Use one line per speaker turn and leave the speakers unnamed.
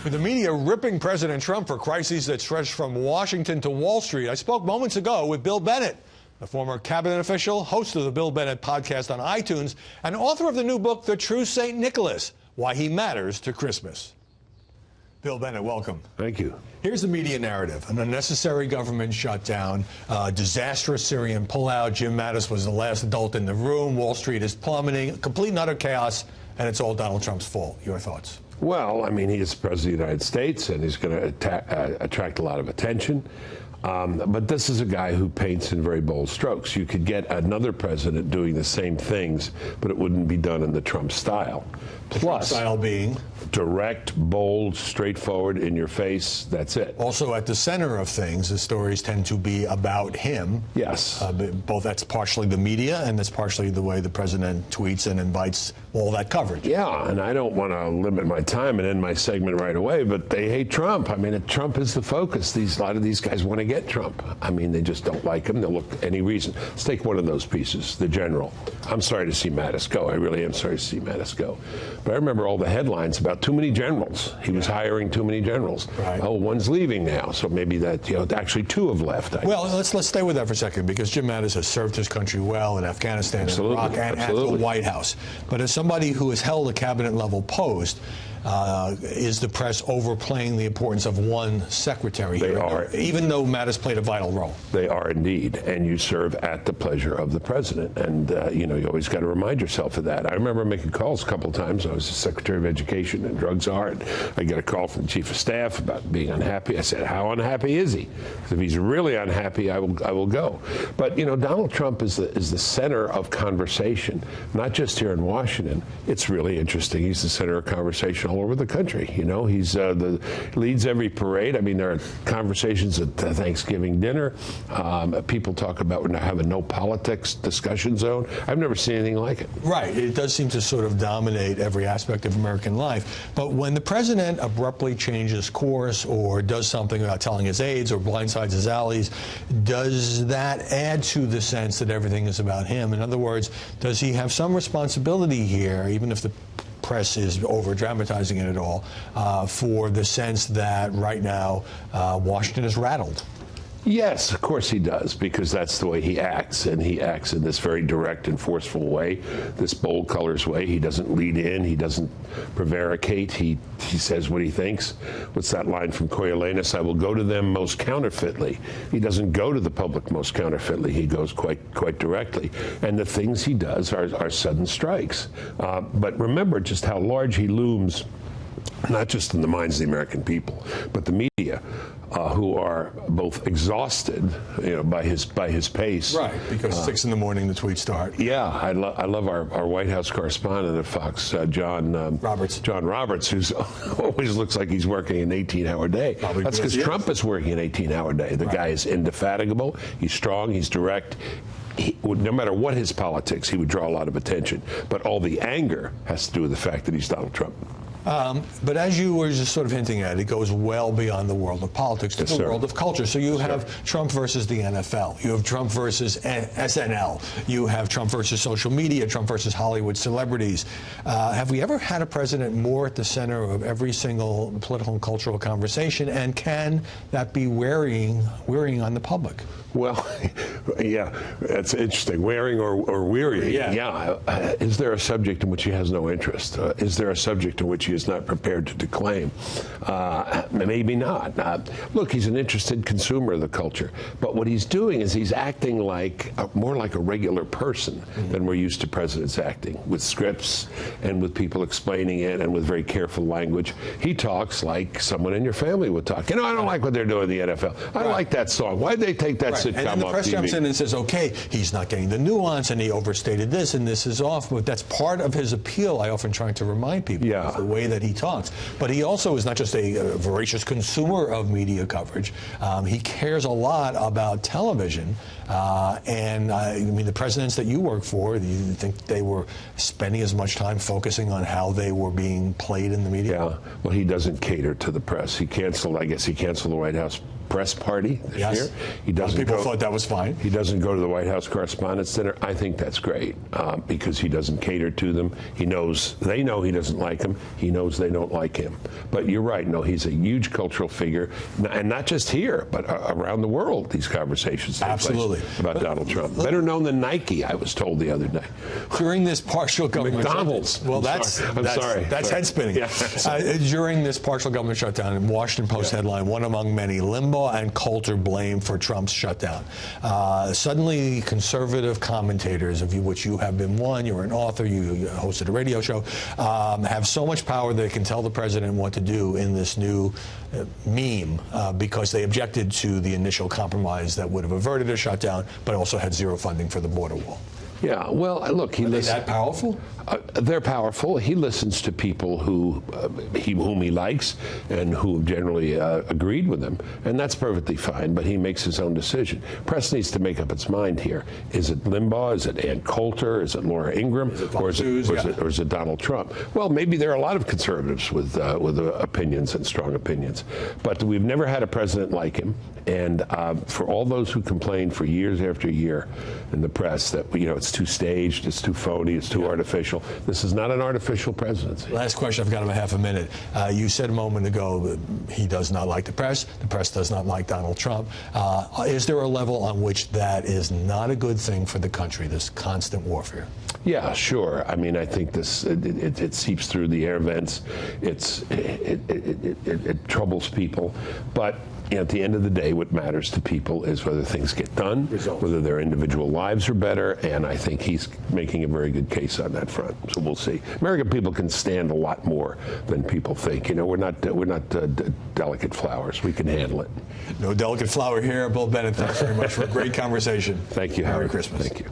With the media ripping President Trump for crises that stretch from Washington to Wall Street, I spoke moments ago with Bill Bennett, the former cabinet official, host of the Bill Bennett podcast on iTunes, and author of the new book, The True St. Nicholas, Why He Matters to Christmas. Bill Bennett, welcome.
Thank you.
Here's the media narrative. An unnecessary government shutdown, disastrous Syrian pullout. Jim Mattis was the last adult in the room. Wall Street is plummeting. Complete and utter chaos, and it's all Donald Trump's fault. Your thoughts?
Well, I mean, he is the President of the United States, and he's going to attract a lot of attention. But this is a guy who paints in very bold strokes. You could get another president doing the same things, but it wouldn't be done in the Trump style.
The Trump style being?
Direct, bold, straightforward, in your face. That's it.
Also at the center of things, the stories tend to be about him.
Yes.
Both that's partially the media, and that's partially the way the president tweets and invites all that coverage.
Yeah, and I don't want to limit my time and end my segment right away, but they hate Trump. I mean, Trump is the focus. A lot of these guys want to get Trump. I mean, they just don't like him. They'll look at any reason. Let's take one of those pieces, the general. I'm sorry to see Mattis go. I really am sorry to see Mattis go. But I remember all the headlines about too many generals. He was hiring too many generals.
Right.
Oh, one's leaving now, so maybe that, actually two have left.
Well, let's stay with that for a second, because Jim Mattis has served his country well in Afghanistan and Iraq and at the White House. But as somebody who has held a cabinet-level post, is the press overplaying the importance of one secretary here?
They are.
Even though Mattis played a vital role.
They are indeed, and you serve at the pleasure of the president. And, you always got to remind yourself of that. I remember making calls a couple of times. I was the Secretary of Education and Drugs are, and I get a call from the Chief of Staff about being unhappy. I said, how unhappy is he? If he's really unhappy, I will go. But, Donald Trump is the center of conversation, not just here in Washington. It's really interesting. He's the center of conversation all over the country. He's leads every parade. I mean, there are conversations at Thanksgiving dinner. People talk about having no politics discussion zone. I've never seen anything like it.
Right. It does seem to sort of dominate every aspect of American life. But when the president abruptly changes course or does something about telling his aides or blindsides his allies, does that add to the sense that everything is about him? In other words, does he have some responsibility here, even if the press is over-dramatizing it at all, for the sense that right now Washington is rattled?
Yes, of course he does, because that's the way he acts, and he acts in this very direct and forceful way, this bold colors way. He doesn't lead in, he doesn't prevaricate, he says what he thinks. What's that line from Coriolanus? I will go to them most counterfeitly. He doesn't go to the public most counterfeitly, he goes quite directly. And the things he does are sudden strikes. But remember just how large he looms, not just in the minds of the American people, but the media, who are both exhausted, by his pace.
Right, because 6 in the morning the tweets start.
Yeah, I love our White House correspondent at Fox, John Roberts, who always looks like he's working an 18-hour day. Probably that's because Trump is working an 18-hour day. The guy is indefatigable. He's strong. He's direct. No matter what his politics, he would draw a lot of attention. But all the anger has to do with the fact that he's Donald Trump.
But as you were just sort of hinting at, it goes well beyond the world of politics to the world of culture. So you have Trump versus the NFL. You have Trump versus SNL. You have Trump versus social media, Trump versus Hollywood celebrities. Have we ever had a president more at the center of every single political and cultural conversation? And can that be wearing on the public?
Well, yeah, that's interesting. Wearing or wearying. Yeah. Is there a subject in which he has no interest? Is there a subject in which he is not prepared to declaim? Maybe not. Look, he's an interested consumer of the culture. But what he's doing is he's acting more like a regular person than we're used to presidents acting, with scripts and with people explaining it and with very careful language. He talks like someone in your family would talk. I don't like what they're doing in the NFL. I like that song. Why'd they take that sitcom off TV?
And then the press jumps in and says, okay, he's not getting the nuance and he overstated this and this is off. But that's part of his appeal, I often try to remind people, the way that he talks. But he also is not just a voracious consumer of media coverage. He cares a lot about television. I mean, the presidents that you work for, do you think they were spending as much time focusing on how they were being played in the media?
Yeah. Well, he doesn't cater to the press. He canceled the White House press party this
Yes.
year. He doesn't
People
go,
thought that was fine.
He doesn't go to the White House Correspondents' Dinner. I think that's great because he doesn't cater to them. He knows they know he doesn't like them. He knows they don't like him. But you're right. No, he's a huge cultural figure, and not just here, but around the world. These conversations take
Absolutely
place about Donald Trump. Better known than Nike, I was told the other day.
During this partial government
McDonald's.
shutdown, well, that's
sorry.
That's head spinning.
Yeah.
During this partial government shutdown, in Washington Post headline, one among many, Limbaugh and Coulter blamed for Trump's shutdown. Suddenly, conservative commentators, of which you have been one, you're an author, you hosted a radio show, have so much power they can tell the president what to do in this new meme because they objected to the initial compromise that would have averted a shutdown, but also had zero funding for the border wall.
Yeah, well, look,
Are they that powerful?
They're powerful. He listens to people whom he likes and who have generally agreed with him, and that's perfectly fine, but he makes his own decision. Press needs to make up its mind here. Is it Limbaugh? Is it Ann Coulter? Is it Laura Ingraham? Or is it Donald Trump? Well, maybe there are a lot of conservatives with opinions and strong opinions, but we've never had a president like him, and for all those who complain for years after year in the press that it's too staged, it's too phony, it's too artificial. This is not an artificial presidency.
Last question, I've got about half a minute. You said a moment ago that he does not like the press does not like Donald Trump. Is there a level on which that is not a good thing for the country, this constant warfare?
Yeah, sure. I mean, I think this it seeps through the air vents. It troubles people, but at the end of the day, what matters to people is whether things get done, whether their individual lives are better, and I think he's making a very good case on that front. So we'll see. American people can stand a lot more than people think. We're not delicate flowers. We can handle it.
No delicate flower here. Bill Bennett, thanks very much for a great conversation.
Thank you,
Merry
Howard.
Christmas.
Thank you.